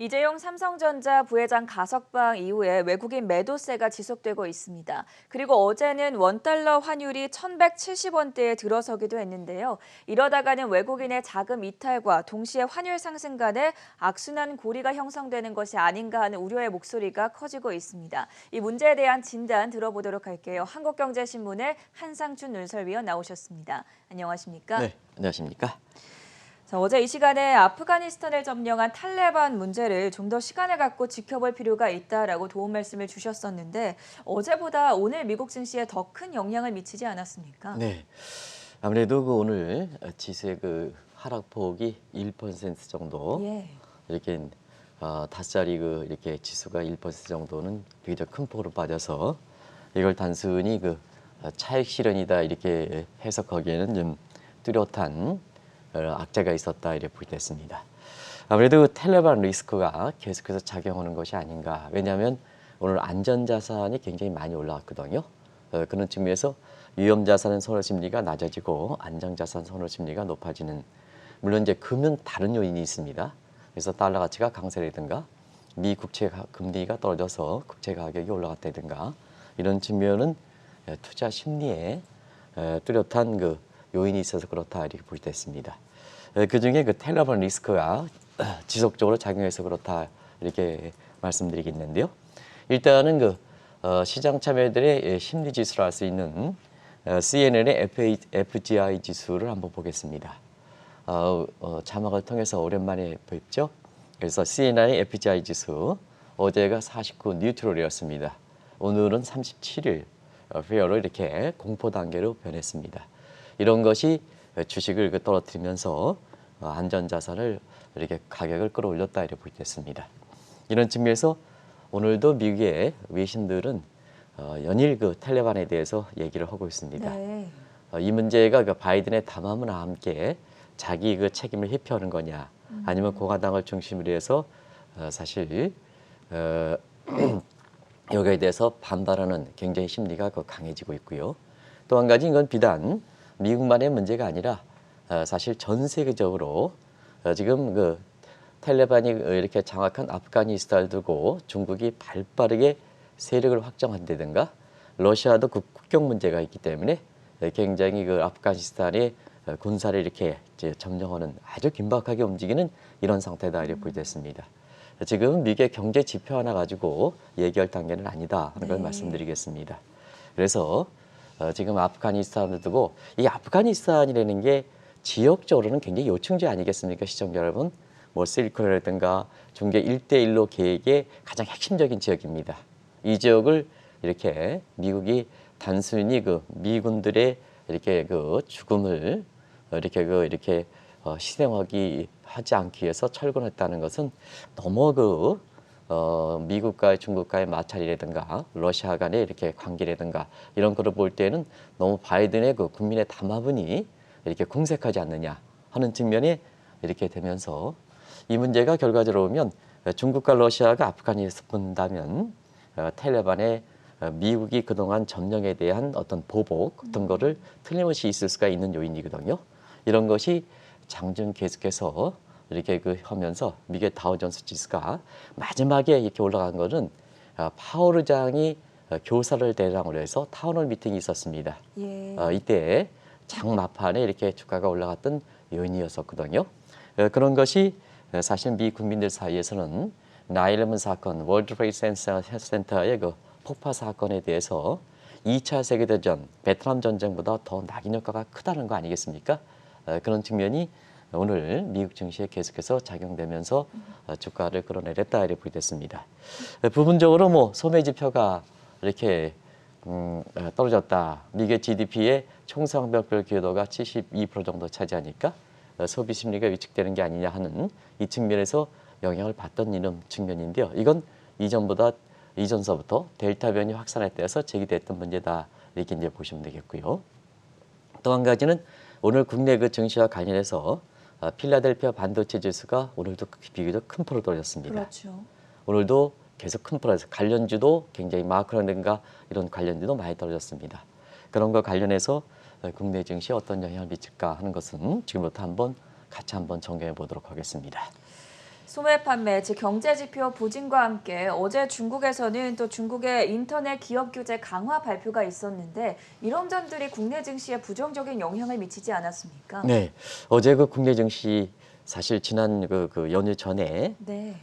이재용 삼성전자 부회장 가석방 이후에 외국인 매도세가 지속되고 있습니다. 그리고 어제는 원달러 환율이 1,170원대에 들어서기도 했는데요. 이러다가는 외국인의 자금 이탈과 동시에 환율 상승 간에 악순환 고리가 형성되는 것이 아닌가 하는 우려의 목소리가 커지고 있습니다. 이 문제에 대한 진단 들어보도록 할게요. 한국경제신문의 한상준 논설위원 나오셨습니다. 안녕하십니까? 네, 안녕하십니까? 자, 어제 이 시간에 아프가니스탄을 점령한 탈레반 문제를 좀 더 시간을 갖고 지켜볼 필요가 있다라고 도움 말씀을 주셨었는데 어제보다 오늘 미국 증시에 더 큰 영향을 미치지 않았습니까? 네, 아무래도 오늘 지수의 하락폭이 1% 정도 예. 이렇게 다섯 자리 이렇게 지수가 1% 정도는 비교적 큰 폭으로 빠져서 이걸 단순히 차익 실현이다 이렇게 해석하기에는 좀 뚜렷한 악재가 있었다 이렇게 보겠습니다. 아무래도 탈레반 리스크가 계속해서 작용하는 것이 아닌가. 왜냐하면 오늘 안전자산이 굉장히 많이 올라왔거든요. 그런 측면에서 위험자산은 선호심리가 낮아지고 안정자산 선호심리가 높아지는. 물론 이제 금은 다른 요인이 있습니다. 그래서 달러 가치가 강세라든가 미 국채 금리가 떨어져서 국채 가격이 올라갔다든가 이런 측면은 투자 심리에 뚜렷한 요인이 있어서 그렇다 이렇게 볼 때 있습니다. 그중에 탈레반 리스크가 지속적으로 작용해서 그렇다 이렇게 말씀드리겠는데요. 일단은 시장 참여들의 심리 지수를 알 수 있는 CNN의 FGI 지수를 한번 보겠습니다. 자막을 통해서 오랜만에 뵙죠. 그래서 CNN의 FGI 지수 어제가 49 뉴트럴이었습니다. 오늘은 37일 페어로 이렇게 공포 단계로 변했습니다. 이런 것이 주식을 떨어뜨리면서 안전자산을 이렇게 가격을 끌어올렸다 이렇게 보겠습니다. 이런 측면에서 오늘도 미국의 외신들은 연일 탈레반에 대해서 얘기를 하고 있습니다. 네. 이 문제가 바이든의 담화문과 함께 자기 책임을 회피하는 거냐, 아니면 공화당을 중심으로 해서 사실 여기에 대해서 반발하는 굉장히 심리가 강해지고 있고요. 또 한 가지 이건 비단 미국만의 문제가 아니라 사실 전 세계적으로 지금 탈레반이 이렇게 장악한 아프가니스탄을 두고 중국이 발빠르게 세력을 확장한다든가 러시아도 국경 문제가 있기 때문에 굉장히 아프가니스탄의 군사를 이렇게 점령하는 아주 긴박하게 움직이는 이런 상태다 이렇게 보겠습니다. 지금 미국의 경제 지표 하나 가지고 얘기할 단계는 아니다 하는 걸 말씀드리겠습니다. 그래서 지금 아프가니스탄을 두고 이 아프가니스탄이라는 게 지역적으로는 굉장히 요충지 아니겠습니까, 시청자 여러분? 실리콘이라든가 중계 1대1로 계획의 가장 핵심적인 지역입니다. 이 지역을 이렇게 미국이 단순히 미군들의 이렇게 죽음을 이렇게 희생하기 하지 않기 위해서 철거했다는 것은 너무 미국과 중국과의 마찰이라든가 러시아 간의 이렇게 관계라든가 이런 거를 볼 때는 너무 바이든의 국민의 담화문이 이렇게 궁색하지 않느냐 하는 측면이 이렇게 되면서 이 문제가 결과적으로 보면 중국과 러시아가 아프가니스탄을 본다면 탈레반의 미국이 그동안 점령에 대한 어떤 보복 어떤 거를 틀림없이 있을 수가 있는 요인이거든요. 이런 것이 장중 계속해서 이렇게 하면서 미국의 다우존스 지수가 마지막에 이렇게 올라간 거는 파월 의장이 교사를 대상으로 해서 타운홀 미팅이 있었습니다. 예. 이때 장 막판에 이렇게 주가가 올라갔던 요인이었었거든요. 그런 것이 사실 미 국민들 사이에서는 9/11 사건, 월드 트레이드 센터의 폭파 사건에 대해서 2차 세계대전, 베트남 전쟁보다 더 낙인 효과가 크다는 거 아니겠습니까? 그런 측면이 오늘 미국 증시에 계속해서 작용되면서 주가를 끌어내렸다 이렇게 보겠습니다. 부분적으로 소매 지표가 이렇게 떨어졌다. 미국의 GDP의 총성장별 기여도가 72% 정도 차지하니까 소비 심리가 위축되는 게 아니냐 하는 이 측면에서 영향을 받던 이런 측면인데요. 이건 이전서부터 델타 변이 확산에 따라서 제기됐던 문제다 이렇게 이제 보시면 되겠고요. 또 한 가지는 오늘 국내 증시와 관련해서 필라델피아 반도체 지수가 오늘도 비교적 큰 폭으로 떨어졌습니다. 그렇죠. 오늘도 계속 큰 폭으로 관련주도 굉장히 마크로든가 이런 관련주도 많이 떨어졌습니다. 그런 거 관련해서 국내 증시에 어떤 영향을 미칠까 하는 것은 지금부터 같이 한번 점검해 보도록 하겠습니다. 소매 판매, 즉 경제 지표 부진과 함께 어제 중국에서는 또 중국의 인터넷 기업 규제 강화 발표가 있었는데 이런 점들이 국내 증시에 부정적인 영향을 미치지 않았습니까? 네, 어제 그 국내 증시 사실 지난 그 연휴 전에 네.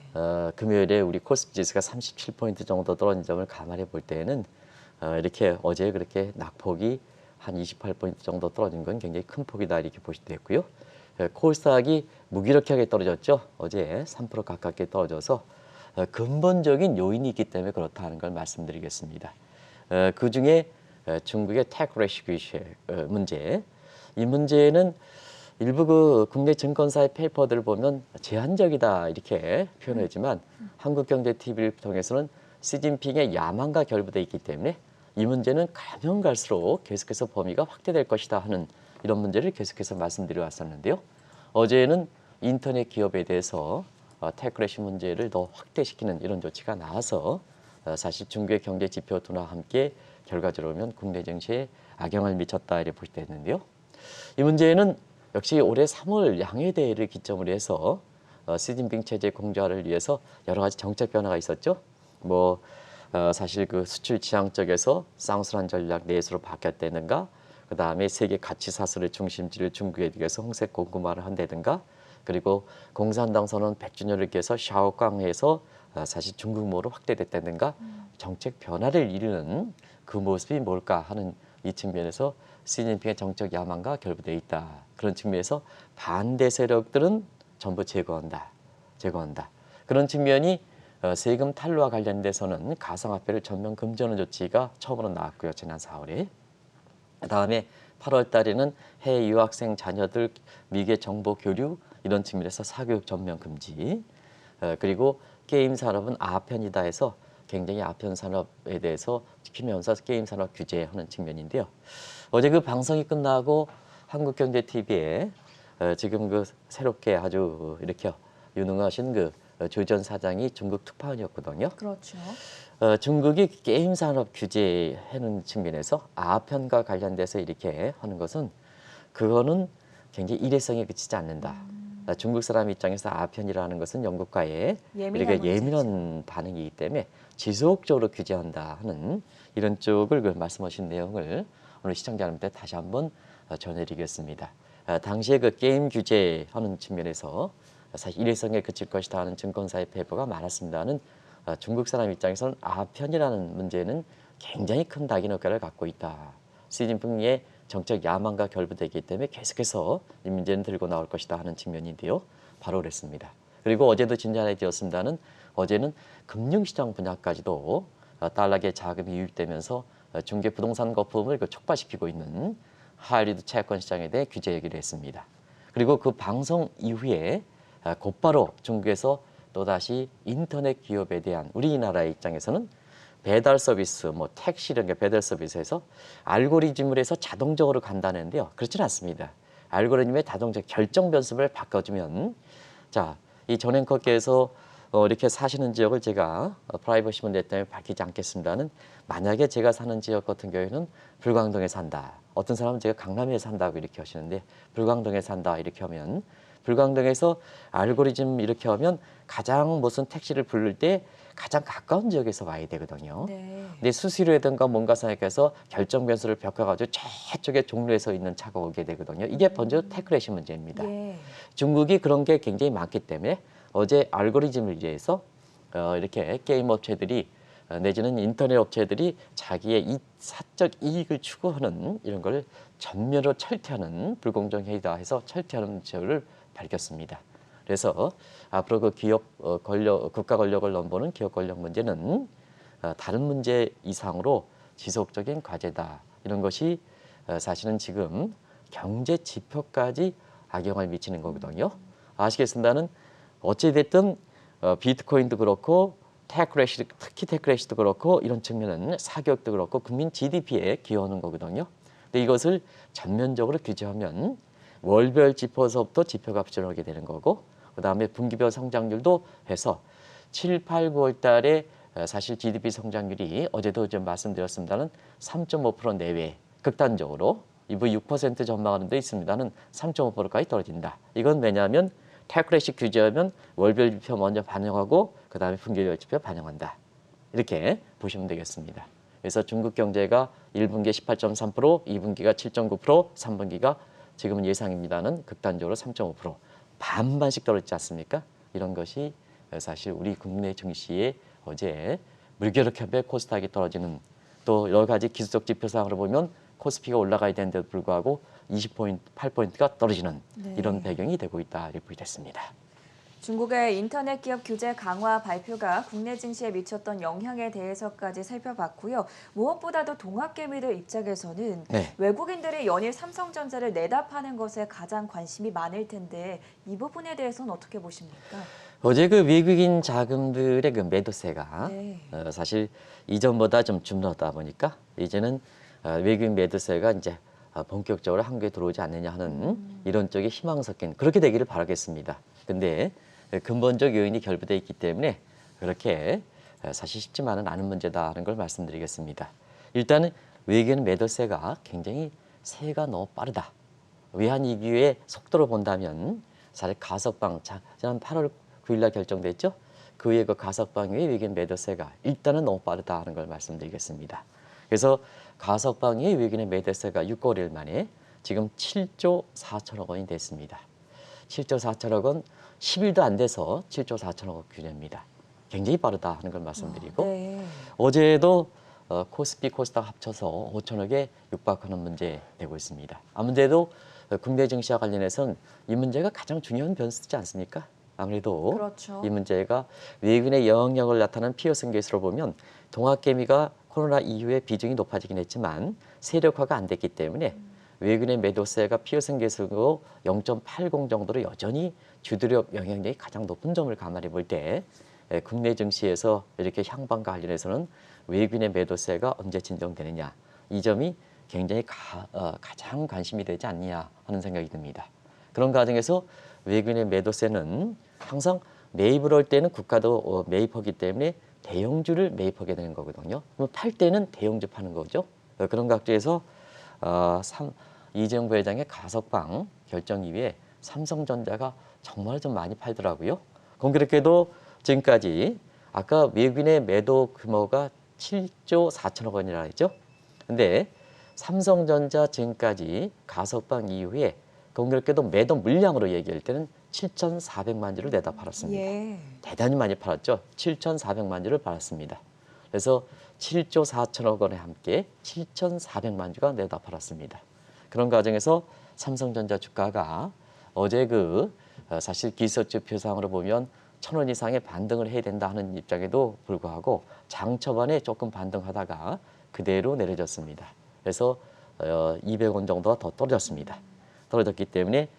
금요일에 우리 코스피 지수가 37포인트 정도 떨어진 점을 감안해 볼 때에는 이렇게 어제 그렇게 낙폭이 한 28포인트 정도 떨어진 건 굉장히 큰 폭이다 이렇게 보시면 되고요. 코스닥이 무기력하게 떨어졌죠. 어제 3% 가깝게 떨어져서 근본적인 요인이 있기 때문에 그렇다는 걸 말씀드리겠습니다. 그중에 중국의 테크 레시큐션 문제, 이 문제는 일부 그 국내 증권사의 페이퍼들을 보면 제한적이다 이렇게 표현하지만 한국경제TV를 통해서는 시진핑의 야망과 결부되어 있기 때문에 이 문제는 가면 갈수록 계속해서 범위가 확대될 것이다 하는 이런 문제를 계속해서 말씀드려 왔었는데요. 어제는 인터넷 기업에 대해서 테크래시 문제를 더 확대시키는 이런 조치가 나와서 사실 중국의 경제 지표 둔화와 함께 결과적으로 보면 국내 증시에 악영향을 미쳤다 이렇게 볼 때 있는데요. 이 문제는 역시 올해 3월 양회대회를 기점으로 해서 시진핑 체제 공조화를 위해서 여러 가지 정책 변화가 있었죠. 뭐 사실 그 수출 지향적에서 쌍순환 전략 내수로 바뀌었다든가, 그 다음에 세계 가치 사슬의 중심지를 중국에 대해서 홍색 고구마를 한다든가, 그리고 공산당 선언 100주년을 기해서 샤오강에서 사실 중국모로 확대됐다든가 정책 변화를 이루는 그 모습이 뭘까 하는 이 측면에서 시진핑의 정책 야망과 결부되어 있다. 그런 측면에서 반대 세력들은 전부 제거한다. 그런 측면이 세금 탈루와 관련돼서는 가상화폐를 전면 금지하는 조치가 처음으로 나왔고요. 지난 4월에. 그다음에 8월 달에는 해외 유학생 자녀들 미개 정보 교류 이런 측면에서 사교육 전면 금지. 그리고 게임 산업은 아편이다 해서 굉장히 아편 산업에 대해서 지키면서 게임 산업 규제하는 측면인데요. 어제 그 방송이 끝나고 한국경제TV에 지금 그 새롭게 아주 이렇게 유능하신 그 조전 사장이 중국 특파원이었거든요. 그렇죠. 중국이 게임 산업 규제하는 측면에서 아편과 관련돼서 이렇게 하는 것은 그거는 굉장히 일회성에 그치지 않는다. 중국 사람 입장에서 아편이라는 것은 영국과의 예민한 이렇게 예민한 문제죠. 반응이기 때문에 지속적으로 규제한다 하는 이런 쪽을 그 말씀하신 내용을 오늘 시청자 여러분께 다시 한번 전해드리겠습니다. 당시에 그 게임 규제하는 측면에서 사실 일회성에 그칠 것이다 하는 증권사의 페이퍼가 많았습니다는 중국 사람 입장에서는 아편이라는 문제는 굉장히 큰 낙인 효과를 갖고 있다. 시진핑의 정책 야망과 결부되기 때문에 계속해서 이 문제는 들고 나올 것이다 하는 측면인데요. 바로 그랬습니다. 그리고 어제도 진단해드렸습니다는 어제는 금융시장 분야까지도 달러계 자금이 유입되면서 중개 부동산 거품을 촉발시키고 있는 하이리드 채권 시장에 대해 규제 얘기를 했습니다. 그리고 그 방송 이후에 곧바로 중국에서 또다시 인터넷 기업에 대한 우리나라의 입장에서는 배달 서비스, 뭐 택시 이런 게 배달 서비스에서 알고리즘을 해서 자동적으로 간다는데요. 그렇지는 않습니다. 알고리즘의 자동적 결정 변수를 바꿔주면 자, 이 전 앵커께서 이렇게 사시는 지역을 제가 프라이버시 문제 때문에 밝히지 않겠습니다는 만약에 제가 사는 지역 같은 경우에는 불광동에 산다. 어떤 사람은 제가 강남에 산다고 이렇게 하시는데 불광동에 산다 이렇게 하면 불광동에서 알고리즘 이렇게 하면 가장 무슨 택시를 부를 때 가장 가까운 지역에서 와야 되거든요. 네. 근데 수수료라든가 뭔가 생각해서 결정 변수를 바꿔가지고 저쪽에 종로에서 있는 차가 오게 되거든요. 이게 먼저 테크레시 문제입니다. 예. 중국이 그런 게 굉장히 많기 때문에 어제 알고리즘을 위해서 이렇게 게임 업체들이 내지는 인터넷 업체들이 자기의 이 사적 이익을 추구하는 이런 걸 전면으로 철퇴하는 불공정 행위다 해서 철퇴하는 제어를 밝혔습니다. 그래서 앞으로 그 기업 권력, 국가 권력을 넘보는 기업 권력 문제는 다른 문제 이상으로 지속적인 과제다. 이런 것이 사실은 지금 경제 지표까지 악영향을 미치는 거거든요. 아시겠습니다는 어찌됐든 비트코인도 그렇고 테크래시, 특히 테크래시도 그렇고 이런 측면은 사교육도 그렇고 국민 GDP에 기여하는 거거든요. 근데 이것을 전면적으로 규제하면 월별 지표서부터 지표가 부정하게 되는 거고 그다음에 분기별 성장률도 해서 7, 8, 9월 달에 사실 GDP 성장률이 어제도 좀 말씀드렸습니다는 3.5% 내외 극단적으로 이부 6% 전망하는 데 있습니다는 3.5%까지 떨어진다. 이건 왜냐하면 캘큘레이션 규제하면 월별 지표 먼저 반영하고 그다음에 분기별 지표 반영한다. 이렇게 보시면 되겠습니다. 그래서 중국 경제가 1분기에 18.3%, 2분기가 7.9%, 3분기가 지금은 예상입니다는 극단적으로 3.5%. 반반씩 떨어지지 않습니까? 이런 것이 사실 우리 국내 증시의 어제 물결격협의 코스닥이 떨어지는 또 여러 가지 기술적 지표상으로 보면 코스피가 올라가야 되는데도 불구하고 20포인트, 8포인트가 떨어지는 네. 이런 배경이 되고 있다 이렇게 보겠습니다. 중국의 인터넷 기업 규제 강화 발표가 국내 증시에 미쳤던 영향에 대해서까지 살펴봤고요. 무엇보다도 동학개미들 입장에서는 네. 외국인들이 연일 삼성전자를 내다 파는 것에 가장 관심이 많을 텐데 이 부분에 대해서는 어떻게 보십니까? 어제 그 외국인 자금들의 그 매도세가 네. 사실 이전보다 좀 줄었다 보니까 이제는 외국인 매도세가 이제 본격적으로 한국에 들어오지 않느냐 하는 이런 쪽에 희망 섞인 그렇게 되기를 바라겠습니다. 근데 근본적 요인이 결부되어 있기 때문에 그렇게 사실 쉽지만은 않은 문제다라는 걸 말씀드리겠습니다. 일단은 외국인 매도세가 굉장히 세가 너무 빠르다. 외환 위기의 속도로 본다면 사실 가석방 지난 8월 9일 날 결정됐죠. 그 후에 그 가석방 위의 외국인 매도세가 일단은 너무 빠르다는 걸 말씀드리겠습니다. 그래서 가석방 위의 외국인의 매도세가 6개월 만에 지금 7조 4천억 원이 됐습니다. 7조 4천억 원 10일도 안 돼서 7조 4천억 원 규제입니다. 굉장히 빠르다 하는 걸 말씀드리고 네. 어제도 코스피 코스닥 합쳐서 5천억에 육박하는 문제 되고 있습니다. 아무래도 국내 증시와 관련해서는 이 문제가 가장 중요한 변수지 않습니까? 아무래도 그렇죠. 이 문제가 외국인의 영향력을 나타내는 피어싱 계수로 보면 동학개미가 코로나 이후에 비중이 높아지긴 했지만 세력화가 안 됐기 때문에 외국인의 매도세가 피어싱 계수로 0.80 정도로 여전히 주도력 영향력이 가장 높은 점을 감안해 볼 때 국내 증시에서 이렇게 향방과 관련해서는 외국인의 매도세가 언제 진정되느냐 이 점이 굉장히 가장 관심이 되지 않느냐 하는 생각이 듭니다. 그런 과정에서 외국인의 매도세는 항상 매입을 할 때는 국가도 매입하기 때문에 대형주를 매입하게 되는 거거든요. 그럼 팔 때는 대형주 파는 거죠. 그런 각도에서 이재용 부회장의 가석방 결정 이후에 삼성전자가 정말 좀 많이 팔더라고요. 공교롭게도 지금까지 아까 외국인의 매도 규모가 7조 4천억 원이라 했죠. 근데 삼성전자 지금까지 가석방 이후에 공교롭게도 매도 물량으로 얘기할 때는 7,400만 주를 내다 팔았습니다. 예. 대단히 많이 팔았죠. 7,400만 주를 팔았습니다. 그래서 7조 4천억 원에 함께 7,400만 주가 내다 팔았습니다. 그런 과정에서 삼성전자 주가가 어제 사실 기술지표상으로 보면 1,000원 이상의 반등을 해야 된다 하는 입장에도 불구하고 장 초반에 조금 반등하다가 그대로 내려졌습니다. 그래서 200원 정도가 더 떨어졌습니다. 떨어졌기 때문에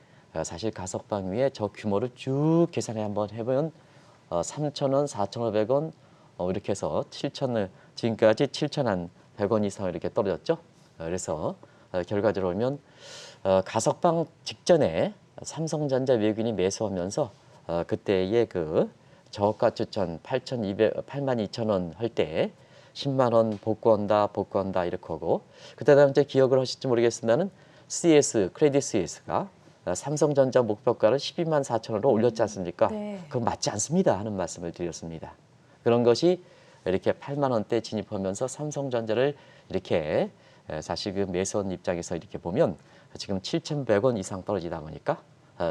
사실 가석방 위에 저 규모를 쭉 계산해 한번 해보면 3,000원, 4,500원 이렇게 해서 7,000원 지금까지 7,100원 이상 이렇게 떨어졌죠. 그래서 결과적으로 보면 가석방 직전에 삼성전자 외국인이 매수하면서 그때의 저가 추천 82,000원 할 때 10만 원 복구한다 이렇게 하고 그때 당시에 기억을 하실지 모르겠습니다는 크레딧 스위스가 삼성전자 목표가를 12만 4천원으로 올렸지 않습니까? 네. 그건 맞지 않습니다 하는 말씀을 드렸습니다. 그런 것이 이렇게 8만 원대 진입하면서 삼성전자를 이렇게 사실 매수원 입장에서 이렇게 보면 지금 7,100원 이상 떨어지다 보니까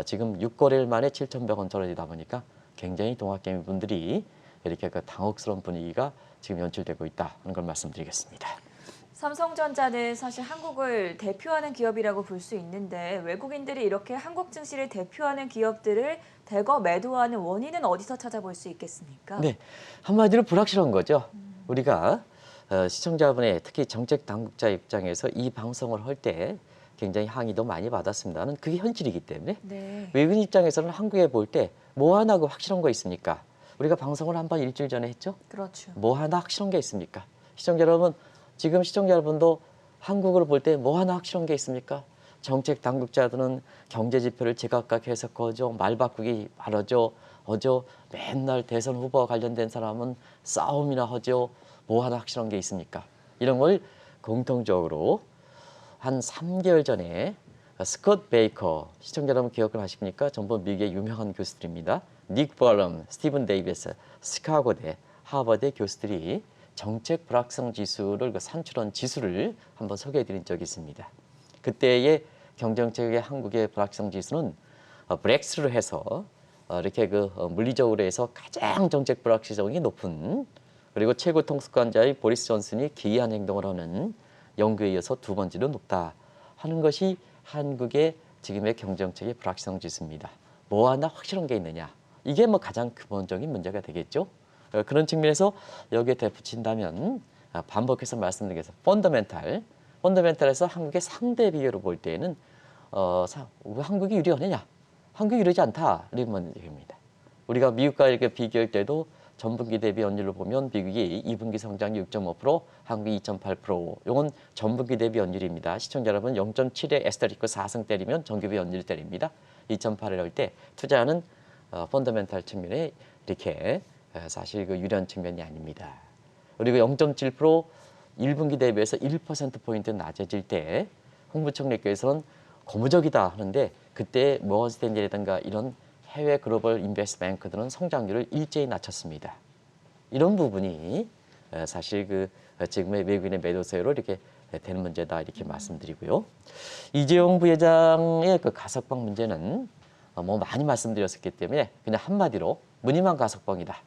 지금 6거래일 만에 7,100원 떨어지다 보니까 굉장히 동학개미 분들이 이렇게 당혹스러운 분위기가 지금 연출되고 있다 하는 걸 말씀드리겠습니다. 삼성전자는 사실 한국을 대표하는 기업이라고 볼 수 있는데 외국인들이 이렇게 한국 증시를 대표하는 기업들을 대거 매도하는 원인은 어디서 찾아볼 수 있겠습니까? 네, 한마디로 불확실한 거죠. 우리가 시청자분의 특히 정책 당국자 입장에서 이 방송을 할 때 굉장히 항의도 많이 받았습니다는 그게 현실이기 때문에 네. 외국인 입장에서는 한국에 볼 때 뭐 하나 확실한 거 있습니까? 우리가 방송을 한번 일주일 전에 했죠. 그렇죠. 뭐 하나 확실한 게 있습니까? 시청자 여러분, 지금 시청자 여러분도 한국을 볼 때 뭐 하나 확실한 게 있습니까? 정책 당국자들은 경제 지표를 제각각 해석하죠. 말 바꾸기 바라죠. 맨날 대선 후보와 관련된 사람은 싸움이나 하죠. 뭐 하나 확실한 게 있습니까? 이런 걸 공통적으로 한 3개월 전에 스콧 베이커, 시청자 여러분 기억을 하십니까? 전부 미국의 유명한 교수들입니다. 닉 벌럼, 스티븐 데이비스, 시카고대, 하버드 교수들이 정책 불확성 지수를 산출한 지수를 한번 소개해드린 적이 있습니다. 그때의 경정책의 한국의 불확성 지수는 브렉스를 해서 이렇게 물리적으로 해서 가장 정책 불확실성이 높은, 그리고 최고 통수권자의 보리스 존슨이 기이한 행동을 하는 연구에 이어서 두 번째로 높다 하는 것이 한국의 지금의 경정책의 불확실성 지수입니다. 뭐 하나 확실한 게 있느냐, 이게 뭐 가장 근본적인 문제가 되겠죠. 그런 측면에서 여기에 덧붙인다면 반복해서 말씀드리겠습니다. 펀더멘탈에서 한국의 상대 비교로 볼 때에는 왜 한국이 유리하느냐? 한국이 유리하지 않다, 이런 문제입니다. 우리가 미국과 이렇게 비교할 때도 전분기 대비 연율로 보면 미국이 2분기 성장이 6.5%, 한국이 2.8%. 이건 전분기 대비 연율입니다. 시청자 여러분, 0.7에 에스테리크 4승 때리면 전기비 연율 때립니다. 2.8을 할 때 투자하는 펀더멘탈 측면에 이렇게 사실 유리한 측면이 아닙니다. 그리고 0.7% 1분기 대비해서 1%포인트 낮아질 때 홍보총리께서는 고무적이다 하는데, 그때 모건 스탠리라든가 이런 해외 글로벌 인베스트뱅크들은 성장률을 일제히 낮췄습니다. 이런 부분이 사실 지금의 외국인의 매도세로 이렇게 되는 문제다, 이렇게 말씀드리고요. 이재용 부회장의 가석방 문제는 뭐 많이 말씀드렸었기 때문에 그냥 한마디로 무늬만 가석방이다.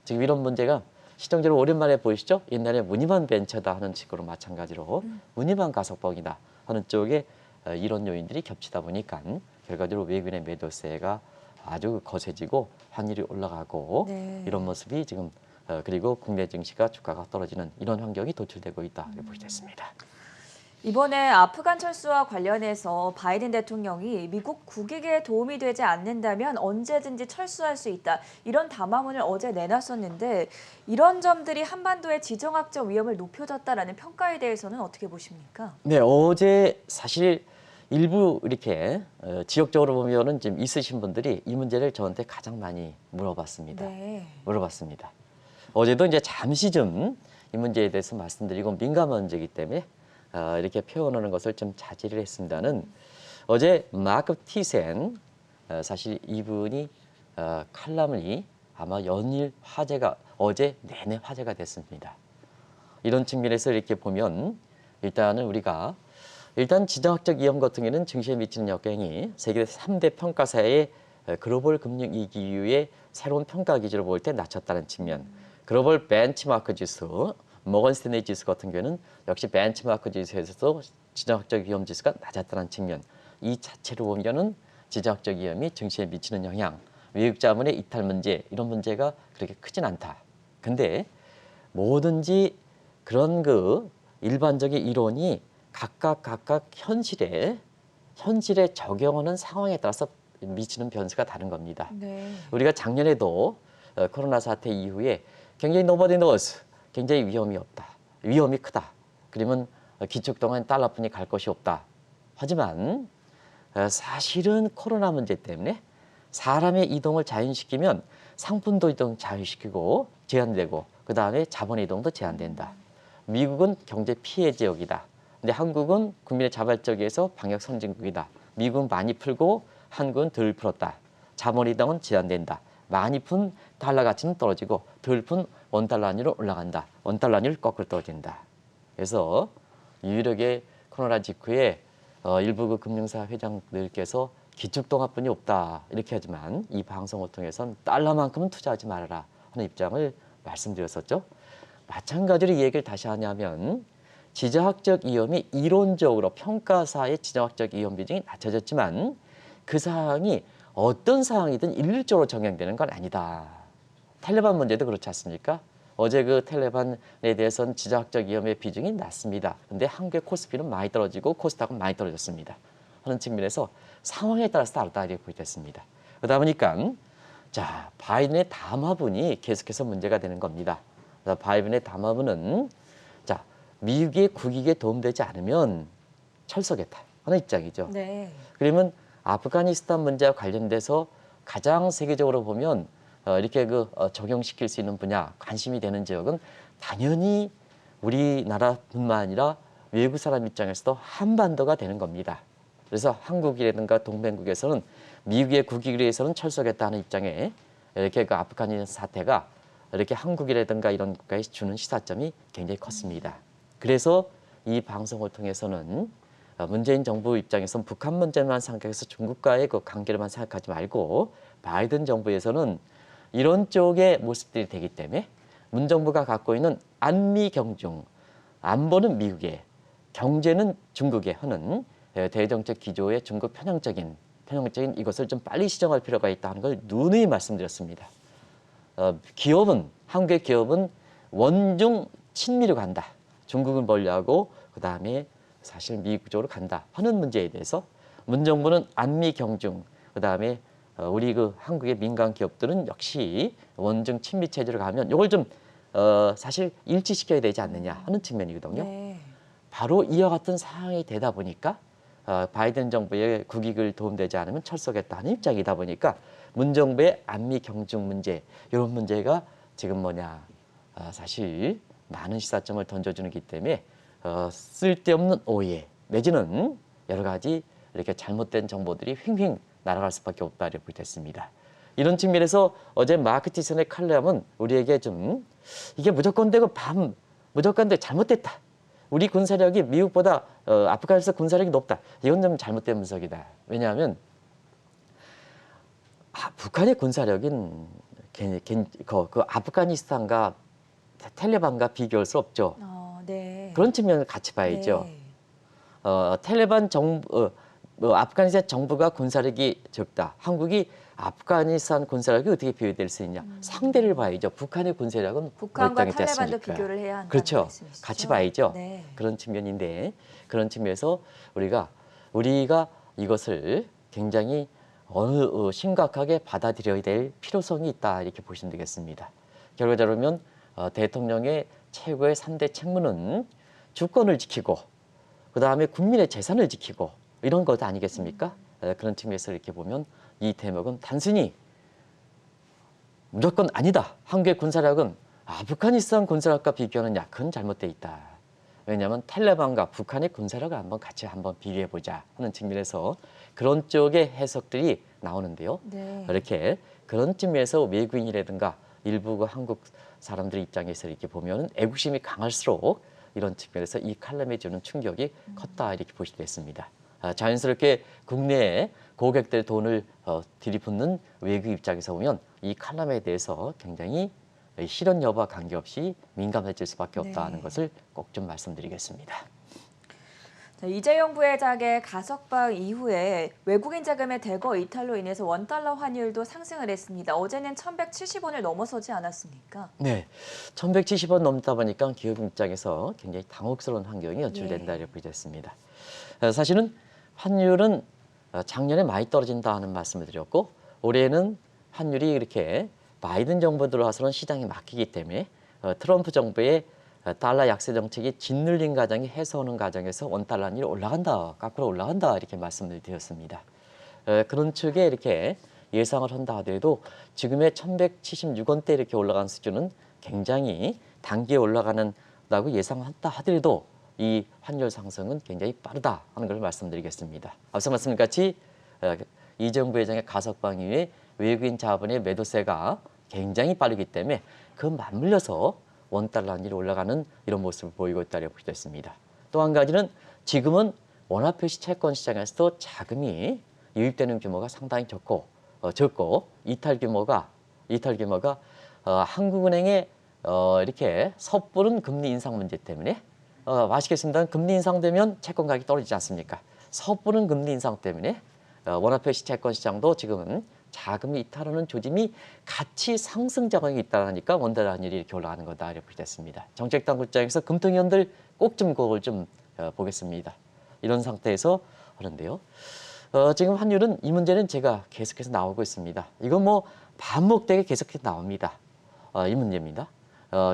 지금 이런 문제가 시청자로 오랜만에 보이시죠? 옛날에 무늬만 벤처다 하는 식으로 마찬가지로 무늬만 가석방이다 하는 쪽에 이런 요인들이 겹치다 보니까 결과적으로 외국인의 매도세가 아주 거세지고 환율이 올라가고 네. 이런 모습이 지금 그리고 국내 증시가 주가가 떨어지는 이런 환경이 도출되고 있다, 이렇게 보시겠습니다. 이번에 아프간 철수와 관련해서 바이든 대통령이 미국 국익에 도움이 되지 않는다면 언제든지 철수할 수 있다, 이런 담화문을 어제 내놨었는데, 이런 점들이 한반도의 지정학적 위험을 높여줬다라는 평가에 대해서는 어떻게 보십니까? 네, 어제 사실 일부 이렇게 지역적으로 보면은 좀 있으신 분들이 이 문제를 저한테 가장 많이 물어봤습니다. 네. 어제도 이제 잠시 좀 이 문제에 대해서 말씀드리고 민감한 문제이기 때문에 이렇게 표현하는 것을 좀 자제를 했습니다는, 어제 마크 티센, 사실 이분이 칼럼이 아마 연일 화제가, 어제 내내 화제가 됐습니다. 이런 측면에서 이렇게 보면 일단은 우리가 지정학적 위험 같은 경우는 증시에 미치는 역행이 세계 3대 평가사의 글로벌 금융 위기의 새로운 평가 기준을 볼 때 낮췄다는 측면, 글로벌 벤치마크 지수, 모건 스탠리 지수 같은 경우는 역시 벤치마크 지수에서도 지정학적 위험 지수가 낮았다는 측면, 이 자체로 보면은 지정학적 위험이 증시에 미치는 영향, 외국 자본의 이탈 문제, 이런 문제가 그렇게 크진 않다. 근데 뭐든지 그런 일반적인 이론이 각각 현실에 적용하는 상황에 따라서 미치는 변수가 다른 겁니다. 네. 우리가 작년에도 코로나 사태 이후에 굉장히 nobody knows, 굉장히 위험이 크다. 그러면 기축 동안 달러뿐이 갈 것이 없다. 하지만 사실은 코로나 문제 때문에 사람의 이동을 자연시키면 상품도 이동 자유시키고 제한되고, 그 다음에 자본의 이동도 제한된다. 미국은 경제 피해 지역이다. 근데 한국은 국민의 자발적에서 방역 선진국이다. 미국은 많이 풀고 한국은 덜 풀었다. 자본 이동은 제한된다. 많이 푼 달러 가치는 떨어지고 덜 푼 원달러 환율은 올라간다. 원달러 환율 거꾸로 떨어진다. 그래서 유일하게 코로나 직후에 일부 금융사 회장들께서 기축통화뿐이 없다, 이렇게 하지만 이 방송을 통해서는 달러만큼은 투자하지 말아라 하는 입장을 말씀드렸었죠. 마찬가지로 이 얘기를 다시 하냐면, 지정학적 위험이 이론적으로 평가사의 지정학적 위험 비중이 낮춰졌지만 그 사항이 어떤 사항이든 일률적으로 적용되는 건 아니다. 텔레반 문제도 그렇지 않습니까? 어제 텔레반에 대해서는 지정학적 위험의 비중이 낮습니다. 근데 한국의 코스피는 많이 떨어지고 코스닥은 많이 떨어졌습니다. 하는 측면에서 상황에 따라서 다르다, 이렇게 보겠습니다. 그러다 보니까 바이든의 담화문이 계속해서 문제가 되는 겁니다. 바이든의 담화문은 미국의 국익에 도움되지 않으면 철수하겠다 하는 입장이죠. 네. 그러면 아프가니스탄 문제와 관련돼서 가장 세계적으로 보면 이렇게 적용시킬 수 있는 분야, 관심이 되는 지역은 당연히 우리나라뿐만 아니라 외국 사람 입장에서도 한반도가 되는 겁니다. 그래서 한국이라든가 동맹국에서는 미국의 국익을 위해서는 철수하겠다는 입장에 이렇게 그 아프가니스탄 사태가 이렇게 한국이라든가 이런 국가에 주는 시사점이 굉장히 컸습니다. 그래서 이 방송을 통해서는 문재인 정부 입장에서는 북한 문제만 생각해서 중국과의 그 관계를만 생각하지 말고 바이든 정부에서는 이런 쪽의 모습들이 되기 때문에 문 정부가 갖고 있는 안미 경중, 안보는 미국의, 경제는 중국의 하는 대정책 기조의 중국 편향적인 이것을 좀 빨리 시정할 필요가 있다는 걸 누누이 말씀드렸습니다. 기업은 한국의 기업은 원중 친미로 간다. 중국은 멀리하고 그다음에 사실 미국 쪽으로 간다 하는 문제에 대해서 문 정부는 안미 경중 그다음에 우리 그 한국의 민간 기업들은 역시 원중 친미 체제로 가면 이걸 좀 사실 일치시켜야 되지 않느냐 하는 측면이거든요. 네. 바로 이와 같은 상황이 되다 보니까 바이든 정부의 국익을 도움되지 않으면 철수하겠다 하는 입장이다 보니까 문 정부의 안미 경중 문제 이런 문제가 지금 뭐냐 사실 많은 시사점을 던져주는 기 때문에 쓸데없는 오해 내지는 여러 가지 이렇게 잘못된 정보들이 휙휙 날아갈 수밖에 없다 이렇게 됐습니다. 이런 측면에서 어제 마크 티슨의 칼럼은 우리에게 좀 이게 무조건 되고 무조건 돼 잘못됐다. 우리 군사력이 미국보다 아프가니스탄 군사력이 높다. 이건 좀 잘못된 분석이다. 왜냐하면 북한의 군사력은 그 아프가니스탄과 탈레반과 비교할 수 없죠. 네. 그런 측면을 같이 봐야죠. 네. 탈레반 아프가니스탄 정부가 군사력이 적다. 한국이 아프가니스탄 군사력이 어떻게 비교될 수 있냐. 상대를 봐야죠. 북한의 군사력은 북한과 멀쩡히 탈레반도 됐으니까. 비교를 해야 한다는 그렇죠. 말씀이시죠? 같이 봐야죠. 네. 그런 측면인데 그런 측면에서 우리가 이것을 굉장히 심각하게 받아들여야 될 필요성이 있다 이렇게 보시면 되겠습니다. 결과적으로 대통령의 최고의 3대 책무는 주권을 지키고 그다음에 국민의 재산을 지키고 이런 것 아니겠습니까? 그런 측면에서 이렇게 보면 이 대목은 단순히 무조건 아니다. 한국의 군사력은 아프가니스탄 군사력과 비교하느냐. 그건 잘못돼 있다. 왜냐하면 탈레반과 북한의 군사력을 같이 비교해 보자 하는 측면에서 그런 쪽의 해석들이 나오는데요. 네. 이렇게 그런 측면에서 외국인이라든가 일부 그 한국 사람들 입장에서 이렇게 보면 애국심이 강할수록 이런 측면에서 이 칼럼에 주는 충격이 컸다 이렇게 보시게 됐습니다. 자연스럽게 국내에 고객들 돈을 들이붓는 외국 입장에서 보면 이 칼럼에 대해서 굉장히 실현 여부와 관계없이 민감해질 수밖에 없다는 네. 것을 꼭 좀 말씀드리겠습니다. 자, 이재용 부회장의 가석방 이후에 외국인 자금의 대거 이탈로 인해서 원달러 환율도 상승을 했습니다. 어제는 1,170원을 넘어서지 않았습니까? 네, 1,170원 넘다 보니까 기업 입장에서 굉장히 당혹스러운 환경이 연출된다 이렇게 됐습니다. 사실은 환율은 작년에 많이 떨어진다 하는 말씀을 드렸고 올해는 환율이 이렇게 바이든 정부 들어와서는 시장이 막히기 때문에 트럼프 정부의 달러 약세 정책이 짓눌린 과정이 해소하는 과정에서 원달러 환율이 올라간다, 거꾸로 올라간다 이렇게 말씀을 드렸습니다. 그런 측에 이렇게 예상을 한다 하더라도 지금의 1,176원대 이렇게 올라간 수준은 굉장히 단기에 올라가는다고 예상한다 하더라도 이 환율 상승은 굉장히 빠르다 하는 걸 말씀드리겠습니다. 앞서 말씀드린 같이 이재용 부회장의 가석방 이후에 외국인 자본의 매도세가 굉장히 빠르기 때문에 그 맞물려서 원달러 환율이 올라가는 이런 모습을 보이고 있다고 보시도 있습니다. 또 한 가지는 지금은 원화표시 채권 시장에서도 자금이 유입되는 규모가 상당히 적고 이탈 규모가 한국은행의 이렇게 섣부른 금리 인상 문제 때문에 아시겠습니다. 금리 인상되면 채권 가격이 떨어지지 않습니까? 섣부른 금리 인상 때문에 원화표시 채권 시장도 지금은 자금이 이탈하는 조짐이 같이 상승 작용이 있다니까 원달러 환율이 이렇게 올라가는 거다 이렇게 됐습니다. 정책 당국 입장에서 금통위원들 꼭 좀 그걸 좀 보겠습니다. 이런 상태에서 하는데요. 지금 환율은 이 문제는 제가 계속해서 나오고 있습니다. 이건 반복되게 계속해서 나옵니다. 이 문제입니다.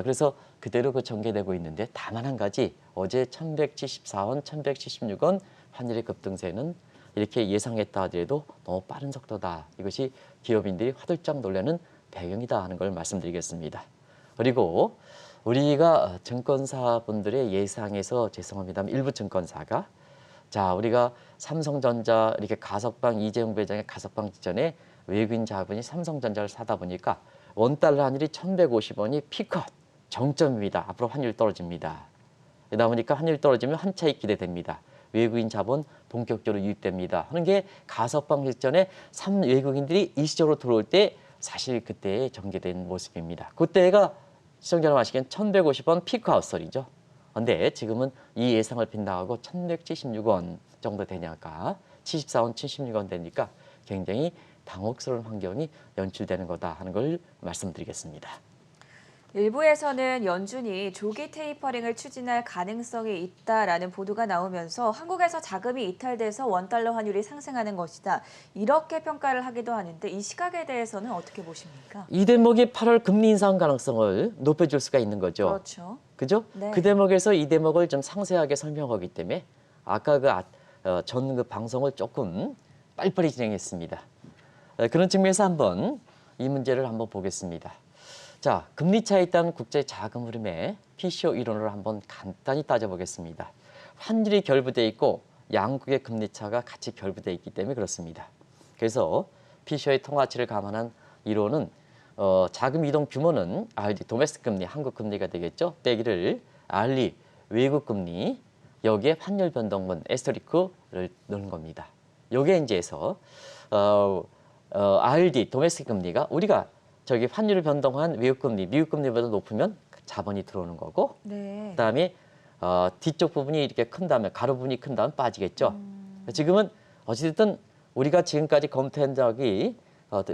그래서 그대로 전개되고 있는데 다만 한 가지 어제 1,174원, 1,176원 환율의 급등세는 이렇게 예상했다 하더라도 너무 빠른 속도다. 이것이 기업인들이 화들짝 놀라는 배경이다 하는 걸 말씀드리겠습니다. 그리고 우리가 증권사분들의 예상에서 죄송합니다만 일부 증권사가 자, 우리가 삼성전자 이렇게 가석방 이재용 부회장의 가석방 직전에 외국인 자본이 삼성전자를 사다 보니까 원달러 환율이 1,150원이 피크아웃 정점입니다. 앞으로 환율 떨어집니다. 그러다 보니까 환율 떨어지면 한 차익 기대됩니다. 외국인 자본 본격적으로 유입됩니다. 하는 게 가석방 직전에 외국인들이 일시적으로 들어올 때 사실 그때 전개된 모습입니다. 그때가 시청자 여러분 아시기엔 1,150원 피크아웃설이죠. 그런데 지금은 이 예상을 빗나가고 1,176원 정도 되냐가 74원, 76원 되니까 굉장히 당혹스러운 환경이 연출되는 거다 하는 걸 말씀드리겠습니다. 일부에서는 연준이 조기 테이퍼링을 추진할 가능성이 있다라는 보도가 나오면서 한국에서 자금이 이탈돼서 원달러 환율이 상승하는 것이다. 이렇게 평가를 하기도 하는데 이 시각에 대해서는 어떻게 보십니까? 이 대목이 8월 금리 인상 가능성을 높여줄 수가 있는 거죠. 그렇죠. 그죠? 네. 그 대목에서 이 대목을 좀 상세하게 설명하기 때문에 아까 전 방송을 조금 빨리빨리 진행했습니다. 그런 측면에서 한번 이 문제를 한번 보겠습니다. 자, 금리 차에 있다는 국제 자금 흐름의 PCO 이론을 한번 간단히 따져보겠습니다. 환율이 결부돼 있고 양국의 금리 차가 같이 결부돼 있기 때문에 그렇습니다. 그래서 PCO의 통화치를 감안한 이론은 자금 이동 규모는 RD 도메스틱 금리, 한국 금리가 되겠죠. 빼기를 RD 외국 금리, 여기에 환율 변동분 에스터리크를 넣는 겁니다. 요게 이제서 RD 도메스틱 금리가 우리가 저기 환율을 변동한 외국 금리, 미국 금리보다 높으면 자본이 들어오는 거고, 네. 그다음에 뒤쪽 부분이 이렇게 큰 다음에 가로 부분이 큰 다음에 빠지겠죠. 지금은 어찌됐든 우리가 지금까지 검토한 적이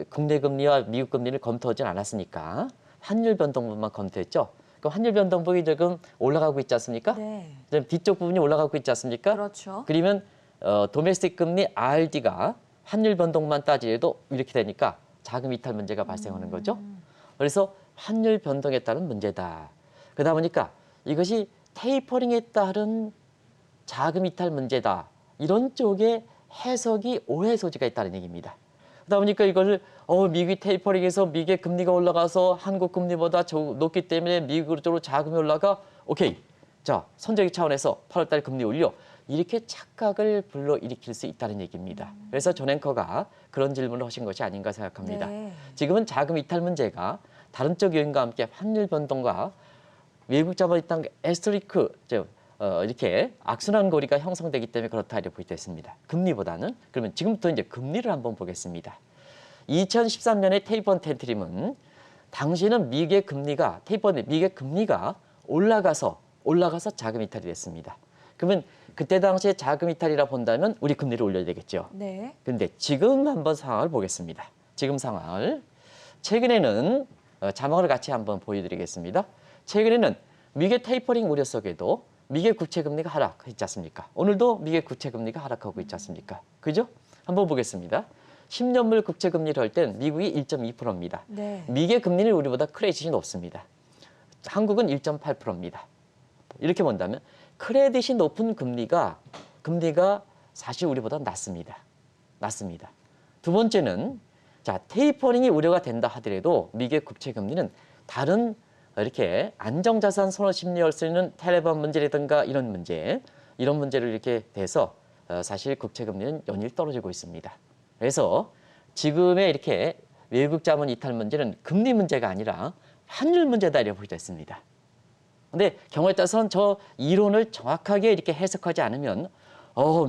국내 금리와 미국 금리를 검토하진 않았으니까 환율 변동분만 검토했죠. 그 환율 변동분이 지금 올라가고 있지 않습니까? 네. 지금 뒤쪽 부분이 올라가고 있지 않습니까? 그렇죠. 그러면 도메스틱 금리 RD가 환율 변동만 따지해도 이렇게 되니까 자금 이탈 문제가 발생하는 거죠. 그래서 환율 변동에 따른 문제다. 그러다 보니까 이것이 테이퍼링에 따른 자금 이탈 문제다. 이런 쪽에 해석이 오해 소지가 있다는 얘기입니다. 그러다 보니까 이걸 미국이 테이퍼링해서 미국의 금리가 올라가서 한국 금리보다 높기 때문에 미국 쪽으로 자금이 올라가. 오케이. 자, 선제적 차원에서 8월 달 금리 올려. 이렇게 착각을 불러일으킬 수 있다는 얘기입니다. 그래서 존 앵커가 그런 질문을 하신 것이 아닌가 생각합니다. 네. 지금은 자금 이탈 문제가 다른 쪽 요인과 함께 환율 변동과 외국 자본 이탈 에스터리크 이렇게 악순환 고리가 형성되기 때문에 그렇다 이렇게 보이겠습니다. 금리보다는 그러면 지금부터 이제 금리를 한번 보겠습니다. 2013년에 테이퍼 텐트림은 당시는 미국의 금리가 올라가서 자금 이탈이 됐습니다. 그러면 그때 당시에 자금 이탈이라 본다면 우리 금리를 올려야 되겠죠. 네. 그런데 지금 한번 상황을 보겠습니다. 지금 상황을 최근에는 자막을 같이 한번 보여드리겠습니다. 최근에는 미국의 테이퍼링 우려 속에도 미국의 국채 금리가 하락했지 않습니까? 오늘도 미국의 국채 금리가 하락하고 있지 않습니까? 그죠? 한번 보겠습니다. 10년물 국채 금리를 할 땐 미국이 1.2%입니다. 네. 미국의 금리는 우리보다 크레딧이 높습니다. 한국은 1.8%입니다. 이렇게 본다면 크레딧이 높은 금리가 사실 우리보다 낮습니다. 두 번째는 자, 테이퍼링이 우려가 된다 하더라도 미국의 국채 금리는 다른 이렇게 안정자산 선호 심리를 쓰는 텔레반 문제라든가 이런 문제를 이렇게 돼서 사실 국채 금리는 연일 떨어지고 있습니다. 그래서 지금의 이렇게 외국 자본 이탈 문제는 금리 문제가 아니라 환율 문제다 이렇게 보기도 했습니다. 근데 경우에 따라서는 저 이론을 정확하게 이렇게 해석하지 않으면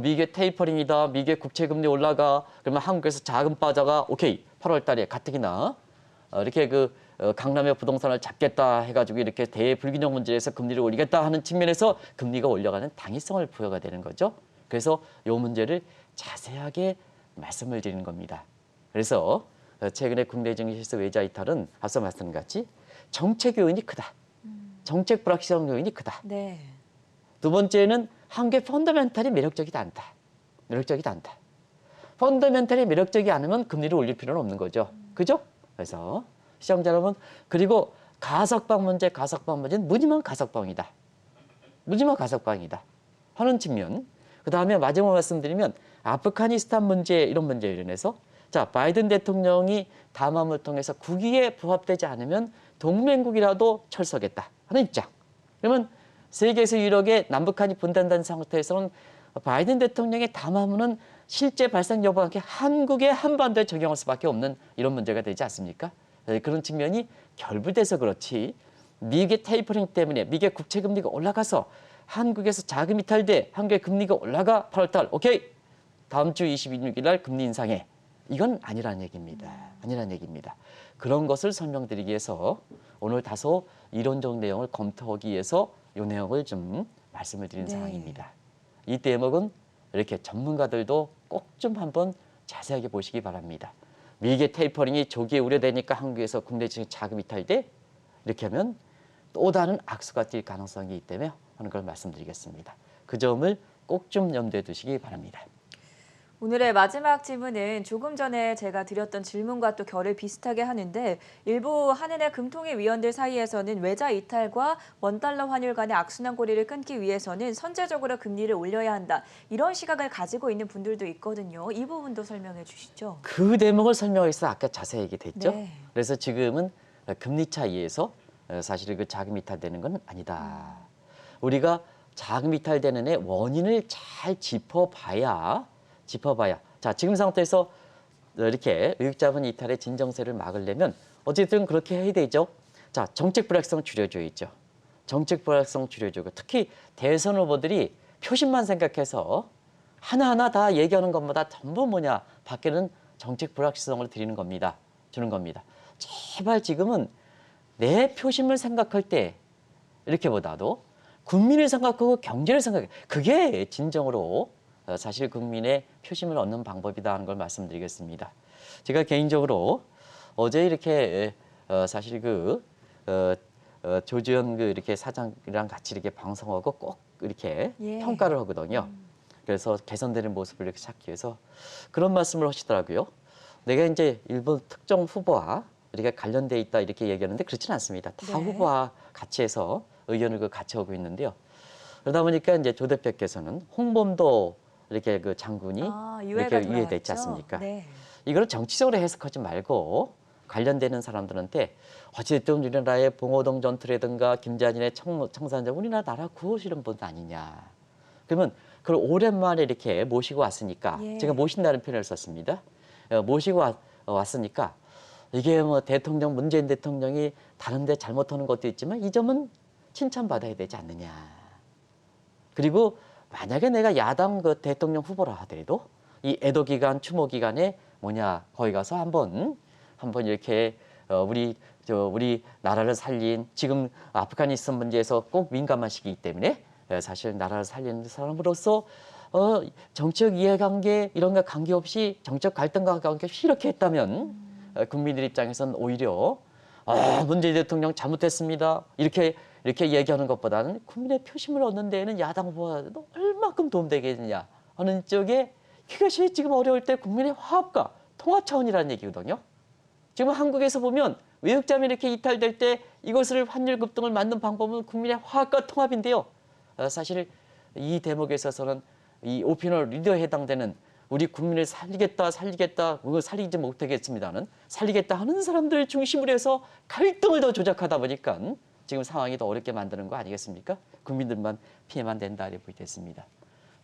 미국의 테이퍼링이다. 미국의 국채 금리 올라가. 그러면 한국에서 자금 빠져가. 오케이. 8월 달에 가뜩이나 이렇게 강남의 부동산을 잡겠다 해가지고 이렇게 대불균형 문제에서 금리를 올리겠다 하는 측면에서 금리가 올라가는 당위성을 부여가 되는 거죠. 그래서 이 문제를 자세하게 말씀을 드리는 겁니다. 그래서 최근에 국내 증시에서 외자 이탈은 앞서 말씀드린 같이 정책 요인이 크다. 정책 불확실성 요인이 크다. 네. 두 번째는 한국의 펀더멘탈이 매력적이지 않다. 펀더멘탈이 매력적이 않으면 금리를 올릴 필요는 없는 거죠. 그죠? 그래서 시청자 여러분, 그리고 가석방 문제는 무지만 가석방이다 하는 측면. 그다음에 마지막 말씀드리면 아프가니스탄 문제 이런 문제에 인해서 자, 바이든 대통령이 담화를 통해서 국익에 부합되지 않으면 동맹국이라도 철수하겠다 하는 입장. 그러면 세계에서 유일하게 남북한이 분단된 상태에서는 바이든 대통령의 담화문은 실제 발생 여부와 함께 한국의 한반도에 적용할 수밖에 없는 이런 문제가 되지 않습니까? 그런 측면이 결부돼서 그렇지 미국의 테이퍼링 때문에 미국의 국채 금리가 올라가서 한국에서 자금 이탈돼 한국의 금리가 올라가 8월달 오케이 다음 주 26일 날 금리 인상해 이건 아니라는 얘기입니다. 아니라는 얘기입니다. 그런 것을 설명드리기 위해서 오늘 다소 이론적 내용을 검토하기 위해서 이 내용을 좀 말씀을 드린 상황입니다. 이 대목은 이렇게 전문가들도 꼭 좀 한번 자세하게 보시기 바랍니다. 미국의 테이퍼링이 조기에 우려되니까 한국에서 국내 자금 이탈돼 이렇게 하면 또 다른 악수가 뛸 가능성이 있기 때문에 하는 걸 말씀드리겠습니다. 그 점을 꼭 좀 염두에 두시기 바랍니다. 오늘의 마지막 질문은 조금 전에 제가 드렸던 질문과 또 결을 비슷하게 하는데 일부 한은의 금통위 위원들 사이에서는 외자 이탈과 원달러 환율 간의 악순환 고리를 끊기 위해서는 선제적으로 금리를 올려야 한다. 이런 시각을 가지고 있는 분들도 있거든요. 이 부분도 설명해 주시죠. 그 대목을 설명하기 위해서 아까 자세히 얘기됐죠. 네. 그래서 지금은 금리 차이에서 사실 그 자금 이탈되는 건 아니다. 우리가 자금 이탈되는 애 원인을 잘 짚어봐야 자 지금 상태에서 이렇게 외국자본 이탈의 진정세를 막으려면 어쨌든 그렇게 해야 되죠. 자 정책 불확실성 줄여줘야죠. 정책 불확실성 줄여주고 특히 대선 후보들이 표심만 생각해서 하나하나 다 얘기하는 것마다 전부 뭐냐 밖에는 정책 불확실성을 주는 겁니다. 제발 지금은 내 표심을 생각할 때 이렇게보다도 국민을 생각하고 경제를 생각해 그게 진정으로 사실 국민의 표심을 얻는 방법이다 하는 걸 말씀드리겠습니다. 제가 개인적으로 어제 이렇게 사실 조지현 이렇게 사장이랑 같이 이렇게 방송하고 꼭 이렇게 평가를 하거든요. 그래서 개선되는 모습을 이렇게 찾기 위해서 그런 말씀을 하시더라고요. 내가 이제 일본 특정 후보와 이렇게 관련돼 있다 이렇게 얘기하는데 그렇지는 않습니다. 다 후보와 같이 해서 의견을 같이 하고 있는데요. 그러다 보니까 이제 조 대표께서는 홍범도 이렇게 장군이 이렇게 유예돼 있지 않습니까? 네. 이걸 정치적으로 해석하지 말고 관련되는 사람들한테 어쨌든 우리나라의 봉오동 전투라든가 김자진의 청산전 우리나라 나라 구호시는 분 아니냐. 그러면 그걸 오랜만에 이렇게 모시고 왔으니까 제가 모신다는 표현을 썼습니다. 모시고 왔으니까 이게 뭐 문재인 대통령이 다른데 잘못하는 것도 있지만 이 점은 칭찬받아야 되지 않느냐. 그리고 만약에 내가 야당 대통령 후보라 하더라도 이 애도 기간, 추모 기간에 거기 가서 한번 이렇게 우리 나라를 살린 지금 아프가니스탄 문제에서 꼭 민감한 시기이기 때문에 사실 나라를 살리는 사람으로서 정치적 이해관계 이런 거 관계없이 정책 갈등과 관계없이 이렇게 했다면 국민들 입장에서는 오히려 문재인 대통령 잘못했습니다. 이렇게 얘기하는 것보다는 국민의 표심을 얻는 데에는 야당 후보가 얼마큼 도움되겠느냐 하는 쪽에 그것이 지금 어려울 때 국민의 화합과 통합 차원이라는 얘기거든요. 지금 한국에서 보면 외국자금이 이렇게 이탈될 때 이것을 환율 급등을 막는 방법은 국민의 화합과 통합인데요. 사실 이 대목에 있어서는 이 오피널 리더에 해당되는 우리 국민을 살리겠다 그걸 살리지 못하겠습니다는 살리겠다 하는 사람들 중심으로 해서 갈등을 더 조작하다 보니까 지금 상황이 더 어렵게 만드는 거 아니겠습니까? 국민들만 피해만 된다 이렇게 됐습니다.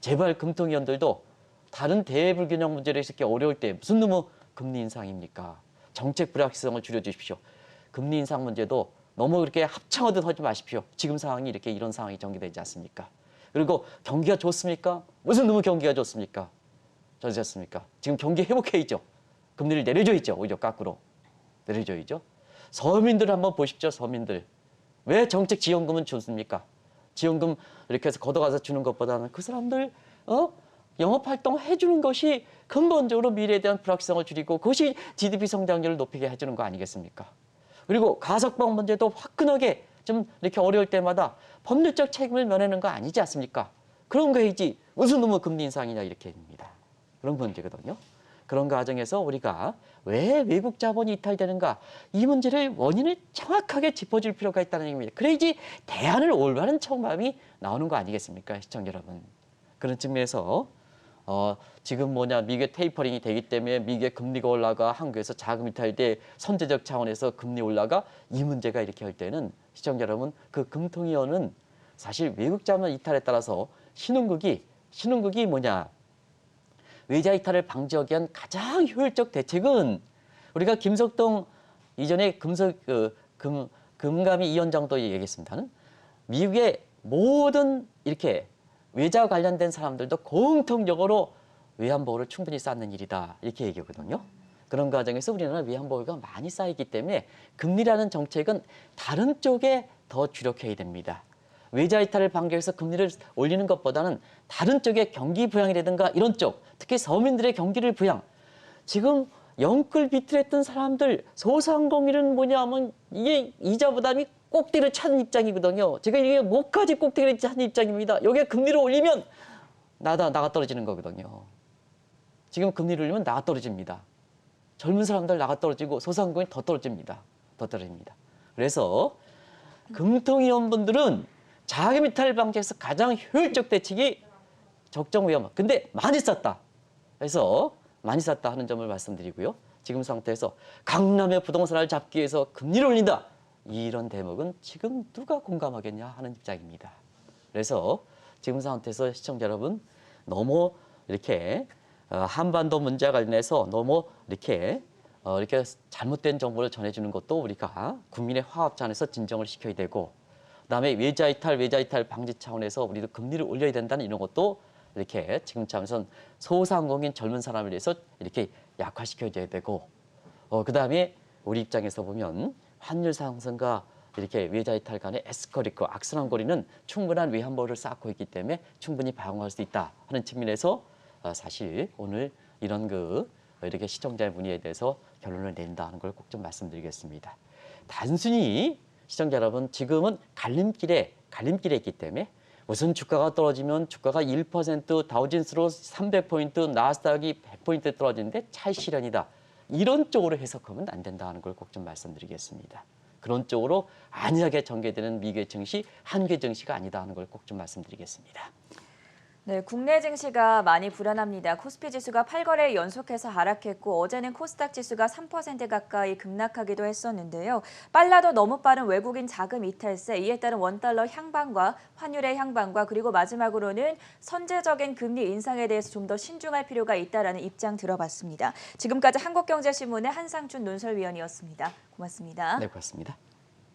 제발 금통위원들도 다른 대불균형 문제를 이렇게 어려울 때 무슨 놈의 금리 인상입니까? 정책 불확실성을 줄여주십시오. 금리 인상 문제도 너무 그렇게 합창하듯 하지 마십시오. 지금 상황이 이런 상황이 전개되지 않습니까? 그리고 경기가 좋습니까? 무슨 놈의 경기가 좋습니까? 좋습니까? 지금 경기 회복해야죠. 금리를 내려줘야죠. 오히려 거꾸로 내려줘야죠. 서민들 한번 보십시오. 서민들. 왜 정책 지원금은 좋습니까? 지원금 이렇게 해서 걷어가서 주는 것보다는 그 사람들 영업활동 해주는 것이 근본적으로 미래에 대한 불확실성을 줄이고 그것이 GDP 성장률을 높이게 해주는 거 아니겠습니까? 그리고 가석방 문제도 화끈하게 좀 이렇게 어려울 때마다 법률적 책임을 면하는 거 아니지 않습니까? 그런 거 해야지 무슨 놈의 금리 인상이냐 이렇게 됩니다. 그런 문제거든요. 그런 과정에서 우리가 왜 외국 자본이 이탈되는가 이 문제를 원인을 정확하게 짚어줄 필요가 있다는 얘기입니다. 그래야지 대안을 올바른 청감이 나오는 거 아니겠습니까? 시청자 여러분. 그런 측면에서 지금 미국의 테이퍼링이 되기 때문에 미국의 금리가 올라가 한국에서 자금 이탈돼 선제적 차원에서 금리 올라가 이 문제가 이렇게 할 때는 시청자 여러분 그 금통위원은 사실 외국 자본 이탈에 따라서 신흥국이 신흥국이 뭐냐? 외자 이탈을 방지하기 위한 가장 효율적 대책은 우리가 김석동 이전에 금감위 위원장도 얘기했습니다는 미국의 모든 이렇게 외자 관련된 사람들도 공통적으로 외환보호를 충분히 쌓는 일이다 이렇게 얘기하거든요. 그런 과정에서 우리나라 외환보호가 많이 쌓이기 때문에 금리라는 정책은 다른 쪽에 더 주력해야 됩니다. 외자 이탈을 방지해서 금리를 올리는 것보다는 다른 쪽의 경기 부양이라든가 이런 쪽, 특히 서민들의 경기를 부양. 지금 영끌 비틀했던 사람들 소상공인은 뭐냐면 이게 이자 부담이 꼭대기를 찾는 입장이거든요. 제가 이게 뭐까지 꼭대기를 찾는 입장입니다. 여기에 금리를 올리면 나가 떨어지는 거거든요. 지금 금리를 올리면 나가 떨어집니다. 젊은 사람들 나가 떨어지고 소상공인 더 떨어집니다. 더 떨어집니다. 그래서 금통위원분들은 자금 이탈 방지에서 가장 효율적 대책이 적정 위험. 근데 많이 쌌다. 그래서 많이 쌌다 하는 점을 말씀드리고요. 지금 상태에서 강남의 부동산을 잡기 위해서 금리를 올린다. 이런 대목은 지금 누가 공감하겠냐 하는 입장입니다. 그래서 지금 상태에서 시청자 여러분 너무 이렇게 한반도 문제와 관련해서 너무 이렇게 잘못된 정보를 전해주는 것도 우리가 국민의 화합자 안에서 진정을 시켜야 되고 그다음에 외자 이탈 방지 차원에서 우리도 금리를 올려야 된다는 이런 것도 이렇게 지금 참선 소상공인 젊은 사람을 위해서 이렇게 약화시켜줘야 되고 그다음에 우리 입장에서 보면 환율 상승과 이렇게 외자 이탈 간의 에스컬리고 악순환거리는 충분한 외환보호를 쌓고 있기 때문에 충분히 방어할 수 있다 하는 측면에서 사실 오늘 이런 이렇게 시청자의 문의에 대해서 결론을 낸다 하는 걸 꼭 좀 말씀드리겠습니다. 단순히 시청자 여러분 지금은 갈림길에 있기 때문에 우선 주가가 떨어지면 주가가 1% 다우진스로 300포인트 나스닥이 100포인트 떨어지는데 차익 실현이다. 이런 쪽으로 해석하면 안 된다 하는 걸 꼭 좀 말씀드리겠습니다. 그런 쪽으로 안일하게 전개되는 미국의 증시, 한국의 증시가 아니다 하는 걸 꼭 좀 말씀드리겠습니다. 네, 국내 증시가 많이 불안합니다. 코스피 지수가 8거래 연속해서 하락했고 어제는 코스닥 지수가 3% 가까이 급락하기도 했었는데요. 빨라도 너무 빠른 외국인 자금 이탈세, 이에 따른 원달러 향방과 환율의 향방과 그리고 마지막으로는 선제적인 금리 인상에 대해서 좀 더 신중할 필요가 있다라는 입장 들어봤습니다. 지금까지 한국경제신문의 한상준 논설위원이었습니다. 고맙습니다. 네, 고맙습니다.